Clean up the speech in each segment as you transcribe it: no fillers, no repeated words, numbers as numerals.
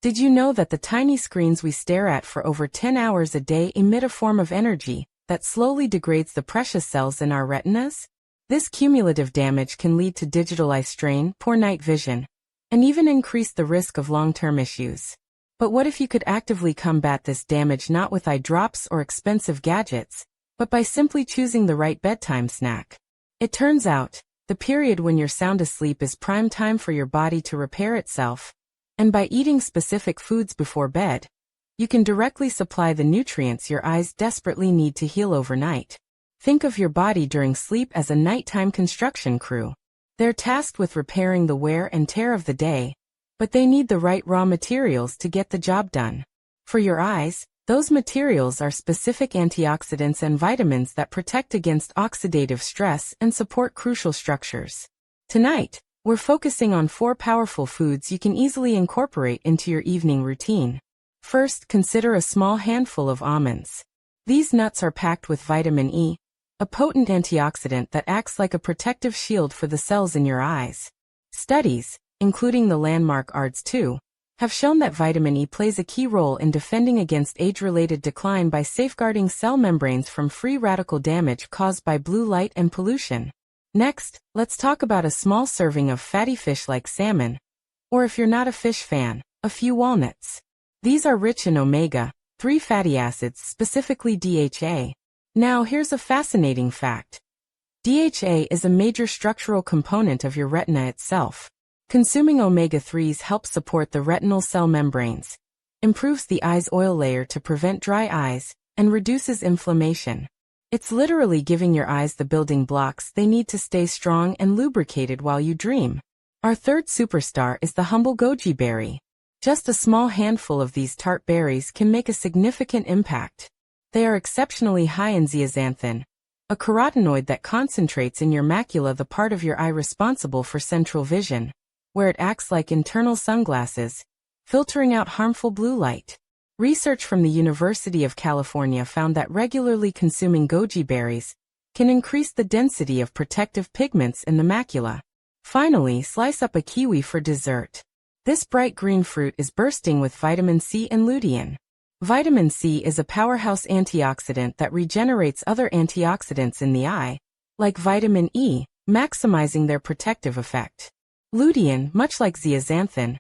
Did you know that the tiny screens we stare at for over 10 hours a day emit a form of energy that slowly degrades the precious cells in our retinas? This cumulative damage can lead to digital eye strain, poor night vision, and even increase the risk of long-term issues. But what if you could actively combat this damage not with eye drops or expensive gadgets, but by simply choosing the right bedtime snack? It turns out, the period when you're sound asleep is prime time for your body to repair itself, and by eating specific foods before bed, you can directly supply the nutrients your eyes desperately need to heal overnight. Think of your body during sleep as a nighttime construction crew. They're tasked with repairing the wear and tear of the day, but they need the right raw materials to get the job done. For your eyes, those materials are specific antioxidants and vitamins that protect against oxidative stress and support crucial structures. Tonight, we're focusing on 4 powerful foods you can easily incorporate into your evening routine. First, consider a small handful of almonds. These nuts are packed with vitamin E, a potent antioxidant that acts like a protective shield for the cells in your eyes. Studies, including the landmark ARDS-2, have shown that vitamin E plays a key role in defending against age-related decline by safeguarding cell membranes from free radical damage caused by blue light and pollution. Next, let's talk about a small serving of fatty fish like salmon, or if you're not a fish fan, a few walnuts. These are rich in omega-3 fatty acids, specifically DHA. Now here's a fascinating fact. DHA is a major structural component of your retina itself. Consuming omega-3s helps support the retinal cell membranes, improves the eye's oil layer to prevent dry eyes, and reduces inflammation. It's literally giving your eyes the building blocks they need to stay strong and lubricated while you dream. Our third superstar is the humble goji berry. Just a small handful of these tart berries can make a significant impact. They are exceptionally high in zeaxanthin, a carotenoid that concentrates in your macula, the part of your eye responsible for central vision, where it acts like internal sunglasses, filtering out harmful blue light. Research from the University of California found that regularly consuming goji berries can increase the density of protective pigments in the macula. Finally, slice up a kiwi for dessert. This bright green fruit is bursting with vitamin C and lutein. Vitamin C is a powerhouse antioxidant that regenerates other antioxidants in the eye, like vitamin E, maximizing their protective effect. Lutein, much like zeaxanthin,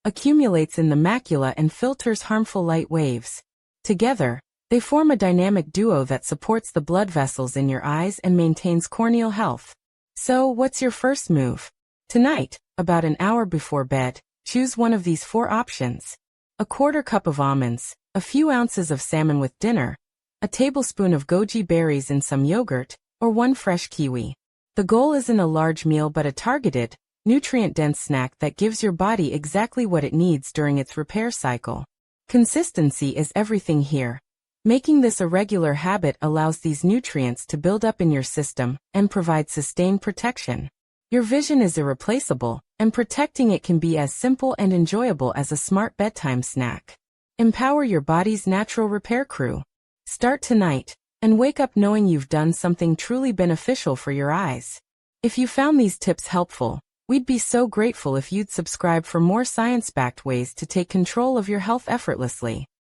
accumulates in the macula and filters harmful light waves. Together, they form a dynamic duo that supports the blood vessels in your eyes and maintains corneal health. So, what's your first move? Tonight, about an hour before bed, choose one of these 4 options. A quarter cup of almonds, a few ounces of salmon with dinner, a tablespoon of goji berries in some yogurt, or 1 fresh kiwi. The goal isn't a large meal but a targeted, nutrient-dense snack that gives your body exactly what it needs during its repair cycle. Consistency is everything here. Making this a regular habit allows these nutrients to build up in your system and provide sustained protection. Your vision is irreplaceable, and protecting it can be as simple and enjoyable as a smart bedtime snack. Empower your body's natural repair crew. Start tonight, and wake up knowing you've done something truly beneficial for your eyes. If you found these tips helpful, we'd be so grateful if you'd subscribe for more science-backed ways to take control of your health effortlessly.